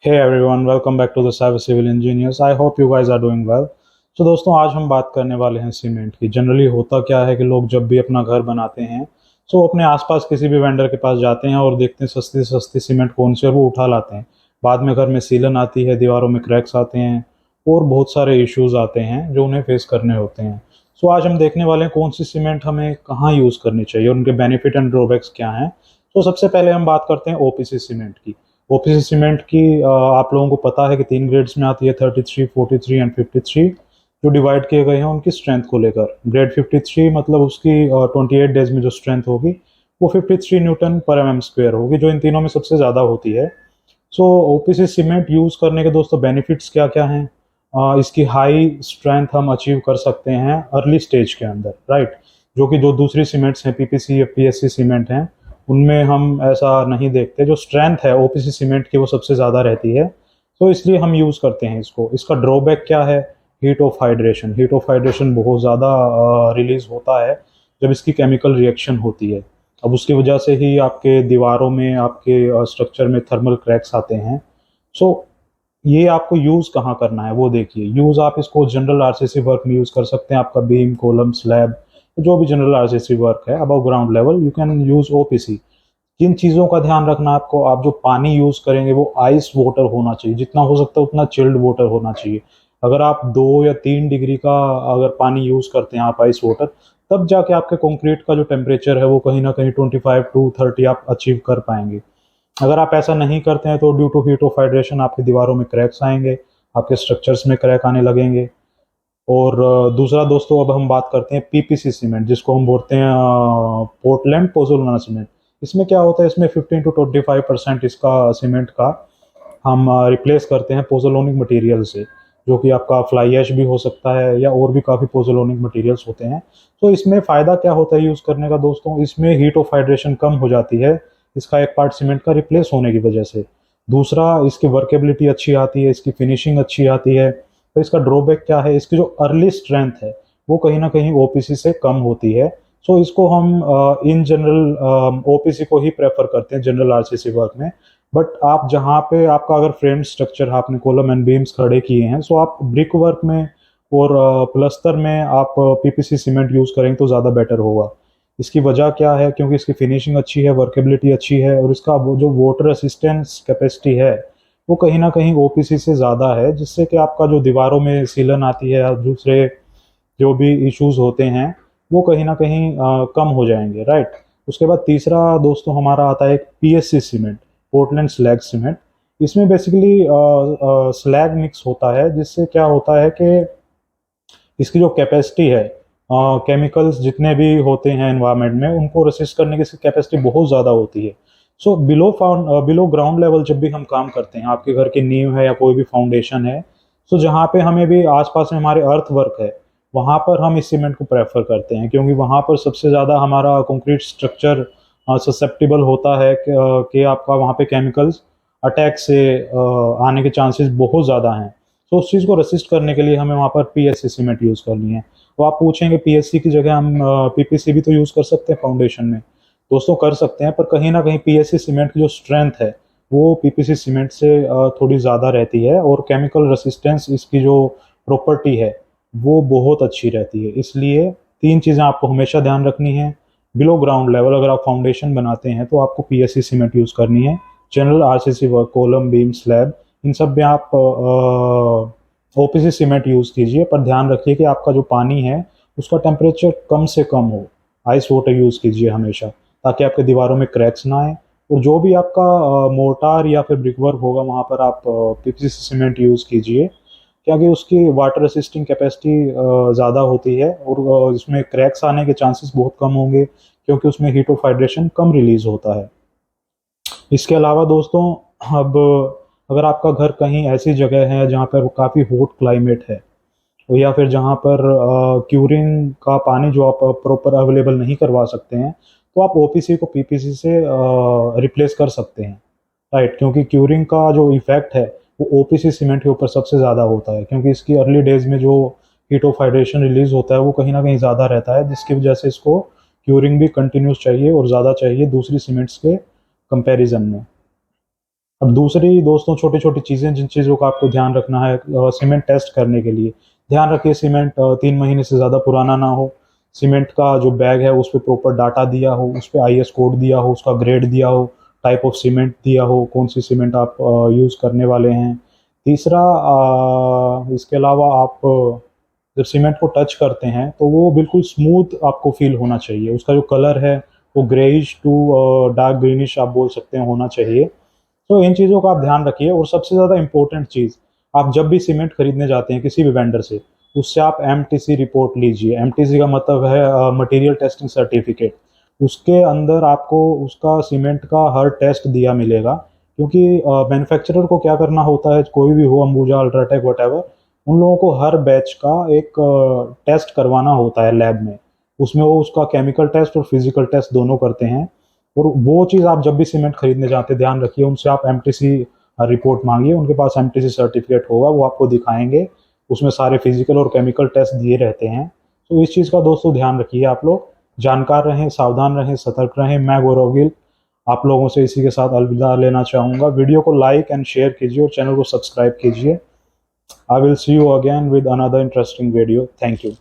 Hey everyone, welcome back to the Cyber Civil Engineers. I hope you guys are doing well. तो दोस्तों आज हम बात करने वाले हैं सीमेंट की। जनरली होता क्या है कि लोग जब भी अपना घर बनाते हैं तो अपने आसपास किसी भी वेंडर के पास जाते हैं और देखते हैं सस्ती से सस्ती सीमेंट कौन सी है, वो उठा लाते हैं। बाद में घर में सीलन आती है, दीवारों में क्रैक्स आते हैं और बहुत सारे इश्यूज आते हैं जो उन्हें फेस करने होते हैं। सो आज हम देखने वाले हैं कौन सी सीमेंट हमें कहाँ यूज़ करनी चाहिए और उनके बेनिफिट एंड ड्रॉबैक्स क्या हैं। तो सबसे पहले हम बात करते हैं ओपीसी सीमेंट की। ओपीसी सीमेंट की आप लोगों को पता है कि 3 ग्रेड्स में आती है, 33, 43 एंड 53, जो डिवाइड किए गए हैं उनकी स्ट्रेंथ को लेकर। ग्रेड 53 मतलब उसकी 28 डेज में जो स्ट्रेंथ होगी वो 53 न्यूटन पर एम स्क्वायर होगी, जो इन तीनों में सबसे ज़्यादा होती है। सो ओपीसी सीमेंट यूज़ करने के दोस्तों बेनिफिट्स क्या क्या हैं। इसकी हाई स्ट्रेंथ हम अचीव कर सकते हैं अर्ली स्टेज के अंदर, राइट। जो कि जो दूसरी सीमेंट्स हैं, पीपीसी या पीएससी सीमेंट हैं, उनमें हम ऐसा नहीं देखते। जो स्ट्रेंथ है ओपीसी सीमेंट की वो सबसे ज़्यादा रहती है, तो इसलिए हम यूज़ करते हैं इसको। इसका ड्रॉबैक क्या है? Heat of hydration. Heat of hydration बहुत ज़्यादा रिलीज होता है जब इसकी केमिकल रिएक्शन होती है। अब उसकी वजह से ही आपके दीवारों में, आपके स्ट्रक्चर में थर्मल क्रैक्स आते हैं। सो ये आपको यूज़ कहाँ करना है वो देखिए। यूज़ आप इसको जनरल आरसीसी वर्क में यूज़ कर सकते हैं। आपका बीम, कॉलम, स्लैब, जो भी जनरल आरसीसी वर्क है above ground level, you can use OPC. किन चीज़ों का ध्यान रखना है आपको? आप जो पानी यूज़ करेंगे वो आइस वाटर होना चाहिए, जितना हो सकता है उतना चिल्ड वाटर होना चाहिए। अगर आप 2 या 3 डिग्री का अगर पानी यूज़ करते हैं आप आइस वाटर, तब जाके आपके कंक्रीट का जो टेम्परेचर है वो कहीं ना कहीं 25 to 30 आप अचीव कर पाएंगे। अगर आप ऐसा नहीं करते हैं तो due to heat of hydration आपकी दीवारों में क्रैक्स आएंगे, आपके स्ट्रक्चर्स में क्रैक आने लगेंगे। और दूसरा दोस्तों, अब हम बात करते हैं पीपीसी सीमेंट, जिसको हम बोलते हैं पोर्टलैंड पोज़ोलाना सीमेंट। इसमें क्या होता है, इसमें 15 to 25% इसका सीमेंट का हम रिप्लेस करते हैं पोज़ोलोनिक मटेरियल से, जो कि आपका फ्लाई ऐश भी हो सकता है या और भी काफ़ी पोज़ोलोनिक मटेरियल्स होते हैं। तो इसमें फ़ायदा क्या होता है यूज़ करने का दोस्तों? इसमें हीट ऑफ हाइड्रेशन कम हो जाती है इसका एक पार्ट सीमेंट का रिप्लेस होने की वजह से। दूसरा, इसकी वर्केबिलिटी अच्छी आती है, इसकी फिनिशिंग अच्छी आती है। तो इसका ड्रॉबैक क्या है? इसकी जो अर्ली स्ट्रेंथ है वो कहीं ना कहीं ओपीसी से कम होती है। सो इसको हम इन जनरल ओपीसी को ही प्रेफर करते हैं जनरल आरसीसी वर्क में। बट आप जहाँ पे आपका अगर फ्रेम स्ट्रक्चर है, आपने कॉलम एंड बीम्स खड़े किए हैं, सो आप ब्रिक वर्क में और प्लस्तर में आप पीपीसी सीमेंट यूज़ करेंगे तो ज़्यादा बेटर होगा। इसकी वजह क्या है? क्योंकि इसकी फिनिशिंग अच्छी है, वर्केबिलिटी अच्छी है और इसका वो जो वाटर रेसिस्टेंस कैपेसिटी है वो कहीं ना कहीं ओपीसी से ज़्यादा है, जिससे कि आपका जो दीवारों में सीलन आती है या दूसरे जो भी इश्यूज होते हैं वो कहीं ना कहीं कम हो जाएंगे, राइट। उसके बाद तीसरा दोस्तों हमारा आता है PSC cement, Portland slag cement. इसमें बेसिकली स्लैग मिक्स होता है, जिससे क्या होता है कि इसकी जो कैपेसिटी है, केमिकल्स जितने भी होते हैं एनवायरनमेंट में उनको रेसिस्ट करने की इसकी कैपेसिटी बहुत ज़्यादा होती है। सो बिलो ग्राउंड लेवल जब भी हम काम करते हैं, आपके घर की नींव है या कोई भी फाउंडेशन है, सो जहाँ पे हमें भी आसपास में हमारे अर्थ वर्क है, वहाँ पर हम इस सीमेंट को प्रेफर करते हैं, क्योंकि वहाँ पर सबसे ज़्यादा हमारा कंक्रीट स्ट्रक्चर ससेप्टिबल होता है कि आपका वहाँ पे केमिकल्स अटैक से आने के चांसेस बहुत ज़्यादा हैं। तो उस चीज़ को रेसिस्ट करने के लिए हमें वहाँ पर पीएससी सीमेंट यूज़ करनी है। तो आप पूछेंगे पीएससी की जगह हम पीपीसी भी तो यूज़ कर सकते हैं फाउंडेशन में। दोस्तों कर सकते हैं, पर कहीं ना कहीं पीएससी सीमेंट की जो स्ट्रेंथ है वो पीपीसी सीमेंट से थोड़ी ज़्यादा रहती है, और केमिकल रेसिस्टेंस इसकी जो प्रॉपर्टी है वो बहुत अच्छी रहती है। इसलिए 3 चीज़ें आपको हमेशा ध्यान रखनी है। बिलो ग्राउंड लेवल अगर आप फाउंडेशन बनाते हैं तो आपको पीएससी सीमेंट यूज़ करनी है। General RCC work, column, beam, slab, इन सब में आप ओपीसी सीमेंट यूज़ कीजिए, पर ध्यान रखिए कि आपका जो पानी है उसका टेम्परेचर कम से कम हो। आइस वाटर यूज़ कीजिए हमेशा, ताकि आपके दीवारों में क्रैक्स ना आए। और जो भी आपका मोर्टार या फिर ब्रिक वर्क होगा वहाँ पर आप पीपीसी सीमेंट यूज़ कीजिए, क्योंकि उसकी वाटर रेसिस्टिंग कैपेसिटी ज़्यादा होती है और इसमें क्रैक्स आने के चांसेस बहुत कम होंगे, क्योंकि उसमें heat of hydration come release होता है। इसके अलावा दोस्तों, अब अगर आपका घर कहीं ऐसी जगह है जहाँ पर काफ़ी हॉट क्लाइमेट है, या फिर जहाँ पर क्यूरिंग का पानी जो आप प्रॉपर अवेलेबल नहीं करवा सकते हैं, तो आप ओपीसी को पीपीसी से रिप्लेस कर सकते हैं, राइट। क्योंकि क्यूरिंग का जो इफेक्ट है वो ओपीसी सीमेंट के ऊपर सबसे ज़्यादा होता है, क्योंकि इसकी अर्ली डेज में जो हीट ऑफ हाइड्रेशन रिलीज होता है वो कहीं ना कहीं ज़्यादा रहता है, जिसकी वजह से इसको क्यूरिंग भी कंटिन्यूस चाहिए और ज़्यादा चाहिए दूसरी सीमेंट्स के कंपैरिजन में। अब दूसरी दोस्तों छोटी छोटी चीज़ें जिन चीज़ों का आपको ध्यान रखना है सीमेंट टेस्ट करने के लिए, ध्यान रखिए सीमेंट 3 महीने से ज़्यादा पुराना ना हो, सीमेंट का जो बैग है उस पर प्रॉपर डाटा दिया हो, उस पर IS कोड दिया हो, उसका ग्रेड दिया हो, टाइप ऑफ सीमेंट दिया हो, कौन सी सीमेंट आप यूज़ करने वाले हैं। तीसरा इसके अलावा आप जब सीमेंट को टच करते हैं तो वो बिल्कुल स्मूथ आपको फील होना चाहिए, उसका जो कलर है वो ग्रेइश टू डार्क ग्रीनिश आप बोल सकते हैं होना चाहिए। तो इन चीज़ों का आप ध्यान रखिए। और सबसे ज़्यादा इम्पोर्टेंट चीज़, आप जब भी सीमेंट खरीदने जाते हैं किसी भी वेंडर से, उससे आप MTC रिपोर्ट लीजिए। MTC का मतलब है मटेरियल टेस्टिंग सर्टिफिकेट। उसके अंदर आपको उसका सीमेंट का हर टेस्ट दिया मिलेगा, क्योंकि मैन्युफैक्चरर को क्या करना होता है, कोई भी हो अंबुजा, अल्ट्राटेक, वटेवर, उन लोगों को हर बैच का एक टेस्ट करवाना होता है लैब में। उसमें वो उसका केमिकल टेस्ट और फिजिकल टेस्ट दोनों करते हैं। और वो चीज़ आप जब भी सीमेंट खरीदने जाते हैं ध्यान रखिए, उनसे आप MTC रिपोर्ट मांगिए, उनके पास MTC सर्टिफिकेट होगा, वो आपको दिखाएंगे, उसमें सारे फिजिकल और केमिकल टेस्ट दिए रहते हैं। तो इस चीज़ का दोस्तों ध्यान रखिए, आप लोग जानकार रहें, सावधान रहें, सतर्क रहें। मैं गौरव गिल आप लोगों से इसी के साथ अलविदा लेना चाहूँगा। वीडियो को लाइक एंड शेयर कीजिए और चैनल को सब्सक्राइब कीजिए। I will see you again with another interesting video. Thank you.